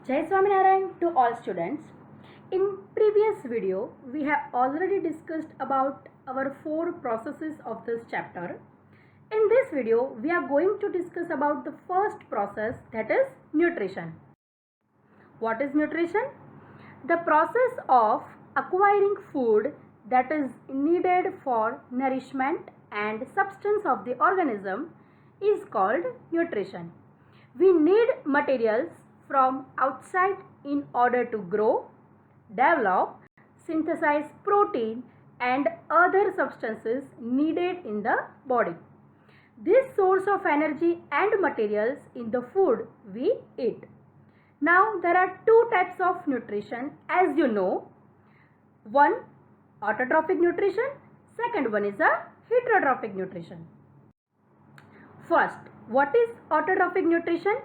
Jai Swaminarayan to all students. In previous video, we have already discussed about our 4 processes of this chapter. In this video, we are going to discuss about the first process, that is nutrition. What is nutrition? The process of acquiring food that is needed for nourishment and substance of the organism is called nutrition. We need materials from outside in order to grow, develop, synthesize protein and other substances needed in the body. This source of energy and materials in the food we eat. Now there are two types of nutrition, as you know. One, autotrophic nutrition. Second one is a heterotrophic nutrition. First, what is autotrophic nutrition?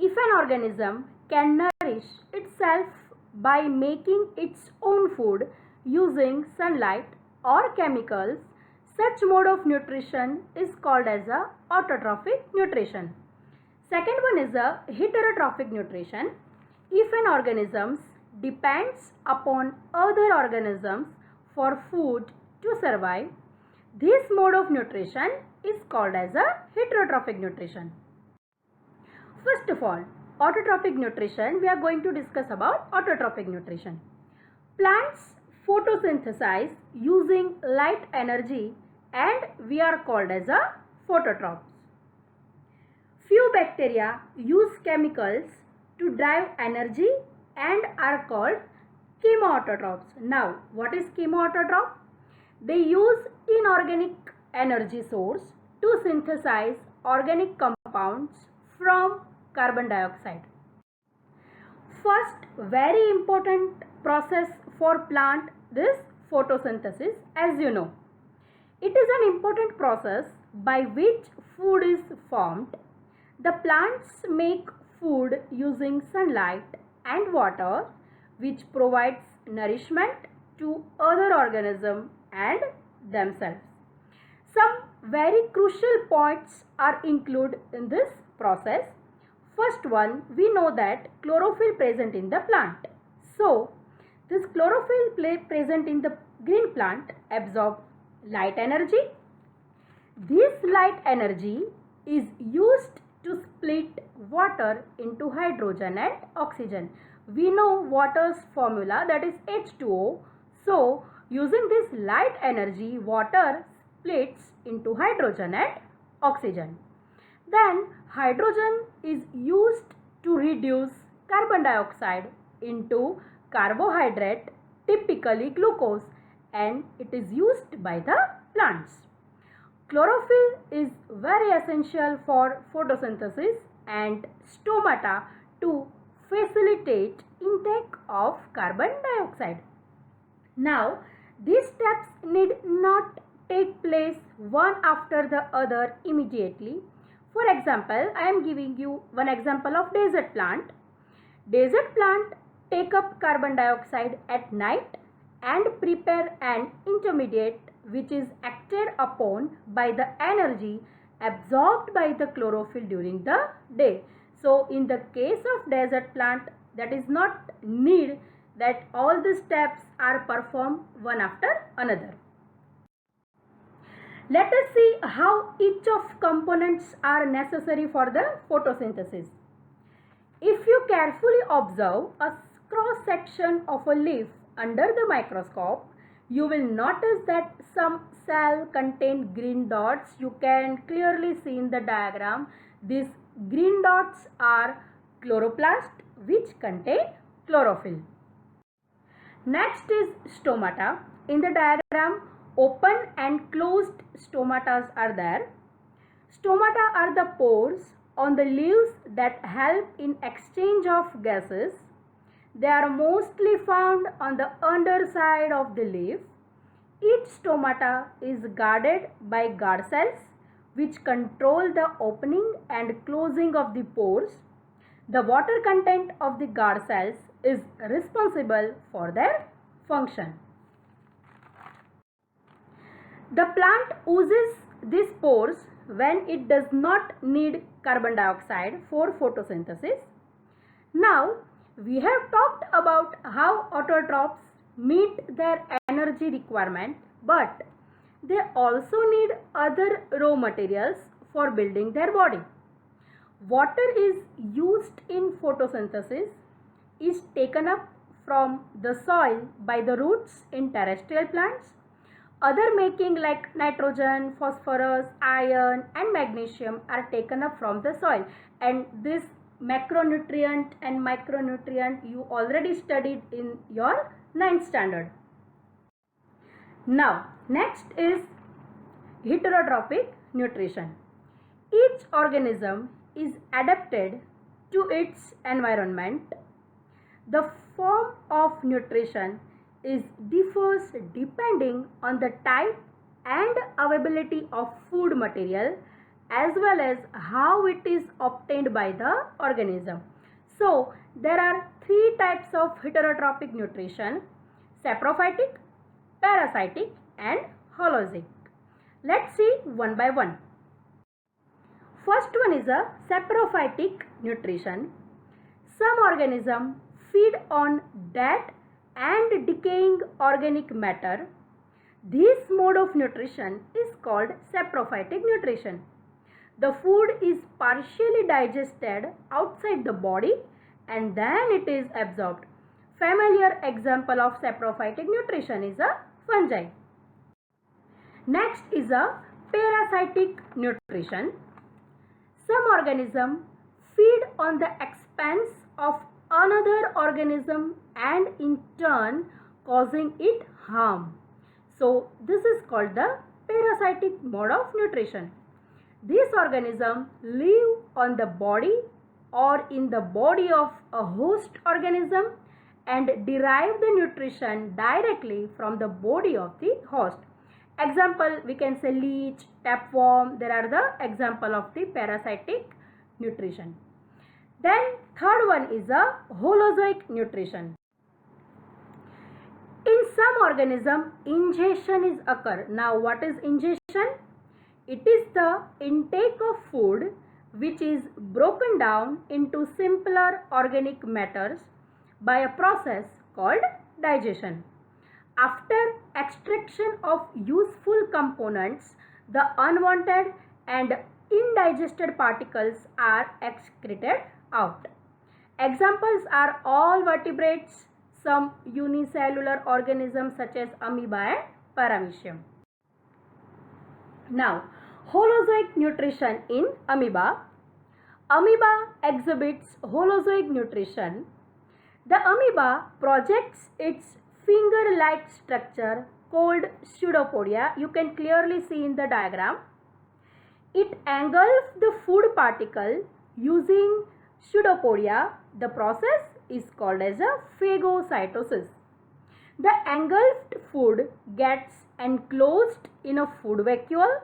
If an organism can nourish itself by making its own food using sunlight or chemicals, such mode of nutrition is called as a autotrophic nutrition. Second one is a heterotrophic nutrition. If an organism depends upon other organisms for food to survive, this mode of nutrition is called as a heterotrophic nutrition. First of all, autotrophic nutrition, we are going to discuss about autotrophic nutrition. Plants photosynthesize using light energy and we are called as a phototrophs. Few bacteria use chemicals to drive energy and are called chemoautotrophs. Now, what is chemoautotroph? They use inorganic energy source to synthesize organic compounds from carbon dioxide. First, very important process for plant is photosynthesis, as you know. It is an important process by which food is formed. The plants make food using sunlight and water, which provides nourishment to other organisms and themselves. Some very crucial points are included in this process. First one, we know that chlorophyll present in the plant. So, this chlorophyll present in the green plant absorbs light energy. This light energy is used to split water into hydrogen and oxygen. We know water's formula, that is H2O. So, using this light energy, water splits into hydrogen and oxygen. Then hydrogen is used to reduce carbon dioxide into carbohydrate, typically glucose, and it is used by the plants. Chlorophyll is very essential for photosynthesis and stomata to facilitate intake of carbon dioxide. Now, these steps need not take place one after the other immediately. For example, I am giving you one example of desert plant. Desert plant take up carbon dioxide at night and prepare an intermediate which is acted upon by the energy absorbed by the chlorophyll during the day. So, in the case of desert plant, that is not need that all the steps are performed one after another. Let us see how each of components are necessary for the photosynthesis. If you carefully observe a cross section of a leaf under the microscope, you will notice that some cell contain green dots. You can clearly see in the diagram. These green dots are chloroplast, which contain chlorophyll. Next is stomata. In the diagram, open and closed stomatas are there. Stomata are the pores on the leaves that help in exchange of gases. They are mostly found on the underside of the leaf. Each stomata is guarded by guard cells which control the opening and closing of the pores. The water content of the guard cells is responsible for their function. The plant oozes these pores when it does not need carbon dioxide for photosynthesis. Now, We have talked about how autotrophs meet their energy requirement, but they also need other raw materials for building their body. Water is used in photosynthesis, is taken up from the soil by the roots in terrestrial plants. Other making like nitrogen, phosphorus, iron and magnesium are taken up from the soil, and this macronutrient and micronutrient you already studied in your 9th standard. Now next is heterotrophic nutrition. Each organism is adapted to its environment. The form of nutrition differs depending on the type and availability of food material as well as how it is obtained by the organism. So there are three types of heterotrophic nutrition: saprophytic, parasitic and holozoic. Let's see one by one. First one is a saprophytic nutrition. Some organisms feed on dead and decaying organic matter. This mode of nutrition is called saprophytic nutrition. The food is partially digested outside the body and then it is absorbed. Familiar example of saprophytic nutrition is a fungi. Next is a parasitic nutrition. Some organisms feed on the expense of another organism and in turn causing it harm. So this is called the parasitic mode of nutrition. These organisms live on the body or in the body of a host organism and derive the nutrition directly from the body of the host. Example, we can say leech, tapeworm, there are the example of the parasitic nutrition. Then third one is a holozoic nutrition. In some organism, ingestion is occur. Now what is ingestion? It is the intake of food which is broken down into simpler organic matters by a process called digestion. After extraction of useful components, the unwanted and indigested particles are excreted out. Examples are all vertebrates, some unicellular organisms such as amoeba and paramecium. Now, holozoic nutrition in amoeba. Amoeba exhibits holozoic nutrition. The amoeba projects its finger-like structure called pseudopodia. You can clearly see in the diagram. It engulfs the food particle using pseudopodia. The process is called as a phagocytosis. The engulfed food gets enclosed in a food vacuole.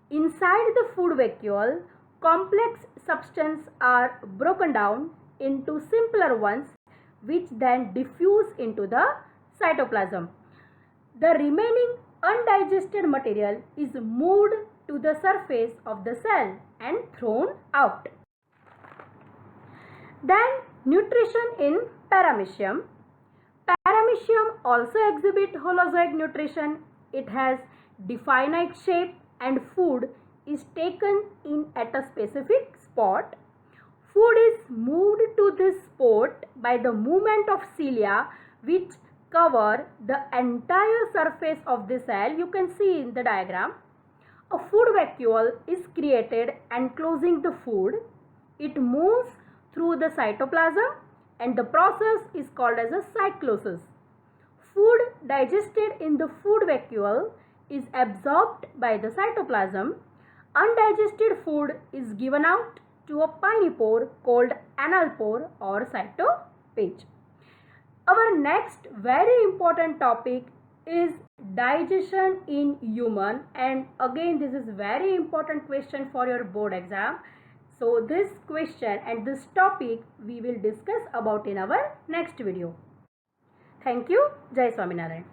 Inside the food vacuole, complex substances are broken down into simpler ones which then diffuse into the cytoplasm. The remaining undigested material is moved to the surface of the cell and thrown out. Then nutrition in paramecium. Paramecium also exhibit holozoic nutrition. It has definite shape and food is taken in at a specific spot. Food is moved to this spot by the movement of cilia which cover the entire surface of the cell. You can see in the diagram. A food vacuole is created enclosing the food. It moves through the cytoplasm and the process is called as a cyclosis. Food digested in the food vacuole is absorbed by the cytoplasm. Undigested food is given out to a pinipore called analpore or cytopage. Our next very important topic is digestion in human, and again this is very important question for your board exam. So this question and this topic we will discuss about in our next video. Thank you. Jai Swaminarayan.